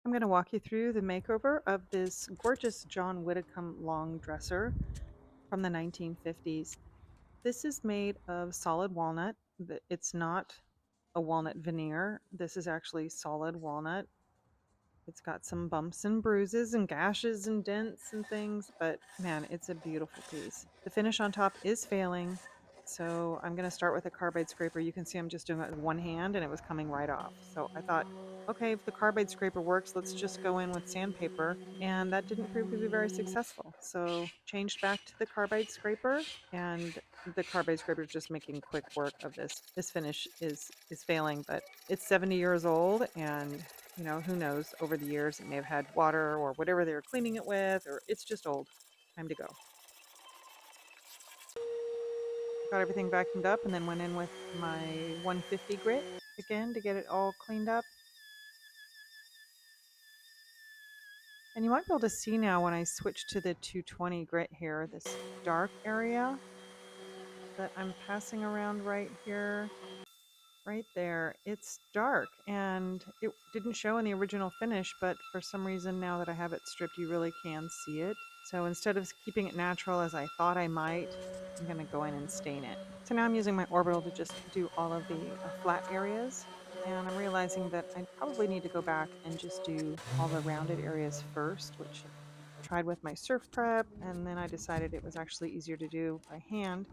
I'm going to walk you through the makeover of this gorgeous John Widdicomb long dresser from the 1950s. This is made of solid walnut. It's not a walnut veneer. This is actually solid walnut. It's got some bumps and bruises and gashes and dents and things, but man, it's a beautiful piece. The finish on top is failing, so I'm going to start with a carbide scraper. You can see I'm just doing it with one hand and it was coming right off. So I thought, okay, if the carbide scraper works, let's just go in with sandpaper. And that didn't prove to be very successful. So changed back to the carbide scraper, and the carbide scraper is just making quick work of this. This finish is failing, but it's 70 years old, and who knows, over the years it may have had water or whatever they were cleaning it with, or it's just old. Time to go. Got everything vacuumed up and then went in with my 150 grit again to get it all cleaned up. And you might be able to see now when I switch to the 220 grit here, this dark area that I'm passing around right here, right there. It's dark and it didn't show in the original finish, but for some reason now that I have it stripped, you really can see it. So instead of keeping it natural as I thought I might, I'm going to go in and stain it. So now I'm using my orbital to just do all of the flat areas. And I'm realizing that I probably need to go back and just do all the rounded areas first, which I tried with my surf prep, and then I decided it was actually easier to do by hand.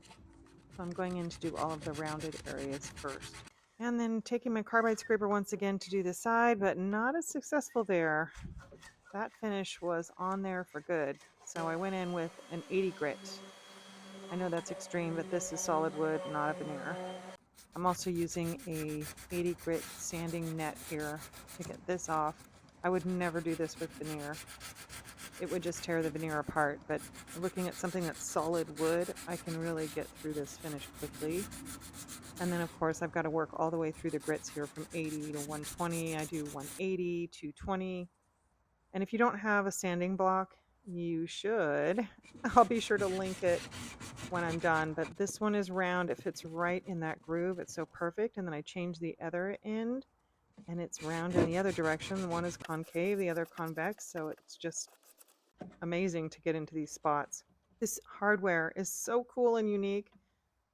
So I'm going in to do all of the rounded areas first. And then taking my carbide scraper once again to do the side, but not as successful there. That finish was on there for good. So I went in with an 80 grit. I know that's extreme, but this is solid wood, not a veneer. I'm also using a 80 grit sanding net here to get this off. I would never do this with veneer. It would just tear the veneer apart, but looking at something that's solid wood, I can really get through this finish quickly. And then of course I've got to work all the way through the grits here from 80 to 120. I do 180, 220. And if you don't have a sanding block, you should. I'll be sure to link it when I'm done, but this one is round. It fits right in that groove. It's so perfect. And then I change the other end and it's round in the other direction. One is concave, the other convex. So it's just amazing to get into these spots. This hardware is so cool and unique.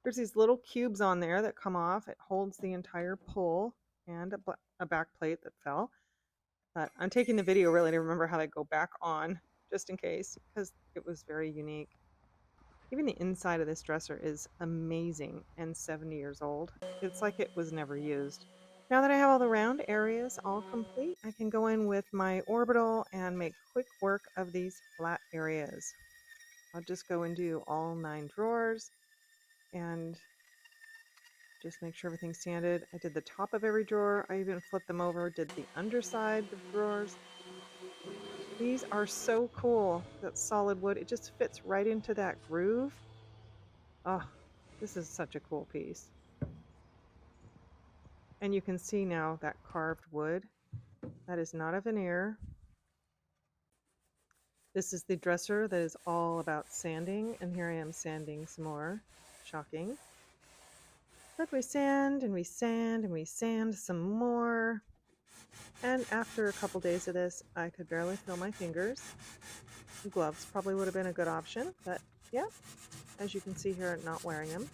There's these little cubes on there that come off. It holds the entire pull and a back plate that fell. But I'm taking the video really to remember how they go back on, just in case, because it was very unique. Even the inside of this dresser is amazing and 70 years old. It's like it was never used. Now that I have all the round areas all complete, I can go in with my orbital and make quick work of these flat areas. I'll just go and do all 9 drawers and just make sure everything's sanded. I did the top of every drawer. I even flipped them over, did the underside of drawers. These are so cool. That solid wood, it just fits right into that groove. Oh, this is such a cool piece. And you can see now that carved wood. That is not a veneer. This is the dresser that is all about sanding, and here I am sanding some more. Shocking. But we sand and we sand and we sand some more. And after a couple days of this, I could barely feel my fingers. Gloves probably would have been a good option, but yeah, as you can see here, not wearing them.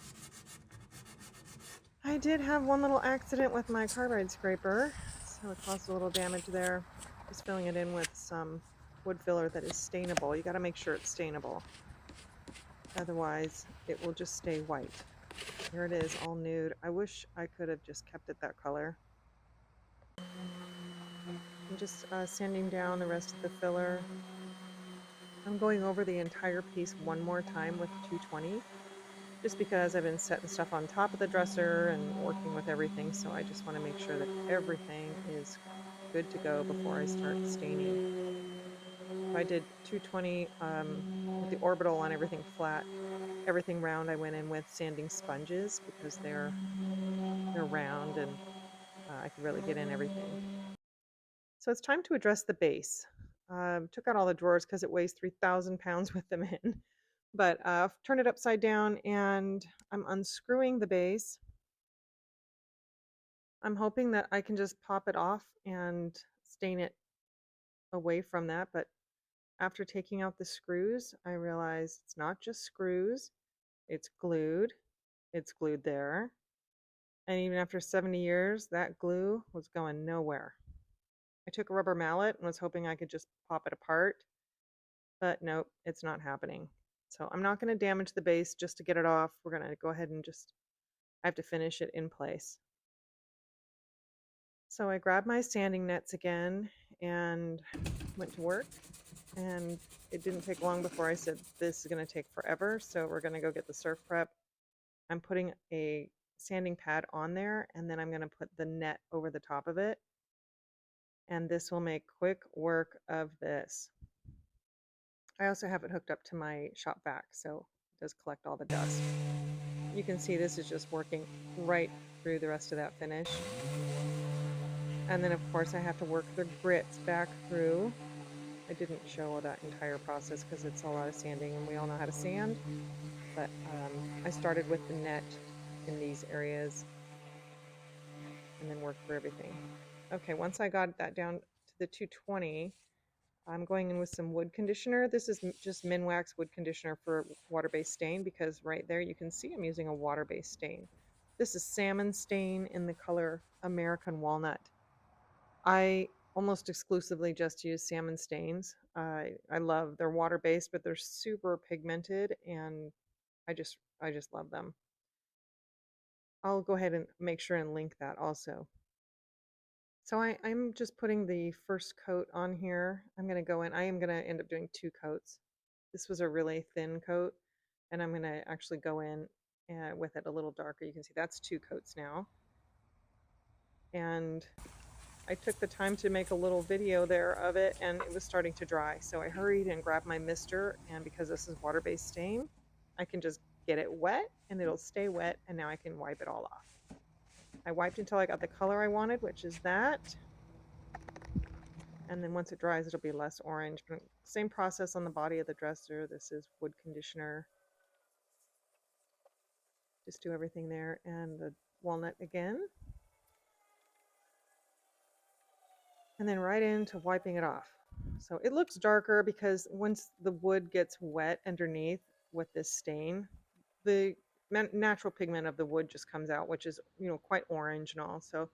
I did have one little accident with my carbide scraper, so it caused a little damage there. Just filling it in with some wood filler that is stainable. You got to make sure it's stainable. Otherwise, it will just stay white. Here it is, all nude. I wish I could have just kept it that color. I'm just sanding down the rest of the filler. I'm going over the entire piece one more time with 220, just because I've been setting stuff on top of the dresser and working with everything, so I just want to make sure that everything is good to go before I start staining. I did 220 with the orbital on everything flat. Everything round I went in with sanding sponges because they're round and I could really get in everything. So it's time to address the base. Took out all the drawers because it weighs 3,000 pounds with them in. But turn it upside down and I'm unscrewing the base. I'm hoping that I can just pop it off and stain it away from that, but after taking out the screws, I realized it's not just screws, it's glued. It's glued there. And even after 70 years, that glue was going nowhere. I took a rubber mallet and was hoping I could just pop it apart, but nope, it's not happening. So I'm not going to damage the base just to get it off. We're going to go ahead and I have to finish it in place. So I grabbed my sanding nets again and went to work, and it didn't take long before I said, this is going to take forever, so we're going to go get the surf prep. I'm putting a sanding pad on there, and then I'm going to put the net over the top of it, and this will make quick work of this. I also have it hooked up to my shop vac, so it does collect all the dust. You can see this is just working right through the rest of that finish. And then of course I have to work the grits back through. I didn't show that entire process because it's a lot of sanding and we all know how to sand, but I started with the net in these areas and then worked through everything. Okay, once I got that down to the 220, I'm going in with some wood conditioner. This is just Minwax wood conditioner for water-based stain, because right there you can see I'm using a water-based stain. This is Saman stain in the color American Walnut. I almost exclusively just use Saman stains. I love, they're water-based, but they're super pigmented, and I just love them. I'll go ahead and make sure and link that also. So I'm just putting the first coat on here. I'm going to go in. I am going to end up doing 2 coats. This was a really thin coat, and I'm going to actually go in with it a little darker. You can see that's 2 coats now. And I took the time to make a little video there of it, and it was starting to dry. So I hurried and grabbed my mister, and because this is water-based stain, I can just get it wet, and it'll stay wet, and now I can wipe it all off. I wiped until I got the color I wanted, which is that. And then once it dries, it'll be less orange. But same process on the body of the dresser. This is wood conditioner. Just do everything there. And the walnut again. And then right into wiping it off. So it looks darker because once the wood gets wet underneath with this stain, the natural pigment of the wood just comes out, which is, quite orange and all. So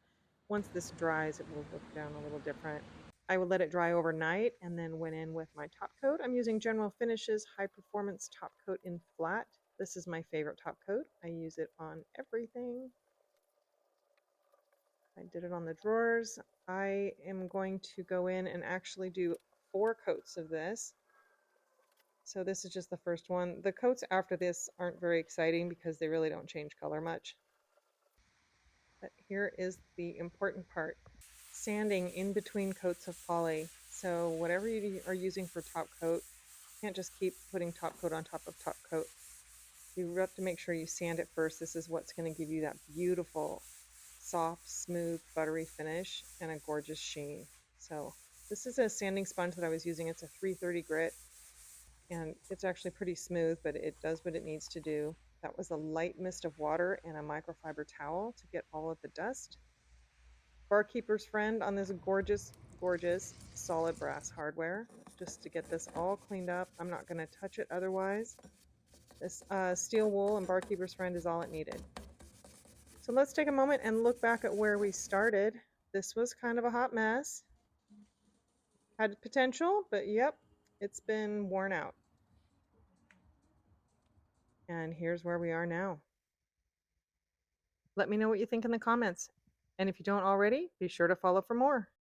once this dries, it will look down a little different. I would let it dry overnight and then went in with my top coat. I'm using General Finishes High Performance Top Coat in Flat. This is my favorite top coat. I use it on everything. I did it on the drawers. I am going to go in and actually do 4 coats of this. So this is just the first one. The coats after this aren't very exciting because they really don't change color much. But here is the important part. Sanding in between coats of poly. So whatever you are using for top coat, you can't just keep putting top coat on top of top coat. You have to make sure you sand it first. This is what's going to give you that beautiful, soft, smooth, buttery finish and a gorgeous sheen. So this is a sanding sponge that I was using. It's a 330 grit, and it's actually pretty smooth, but it does what it needs to do. That was a light mist of water and a microfiber towel to get all of the dust. Barkeeper's friend on this gorgeous, gorgeous solid brass hardware, just to get this all cleaned up. I'm not going to touch it otherwise. This steel wool and Barkeeper's friend is all it needed. So let's take a moment and look back at where we started. This was kind of a hot mess. Had potential, but yep, it's been worn out. And here's where we are now. Let me know what you think in the comments. And if you don't already, be sure to follow for more.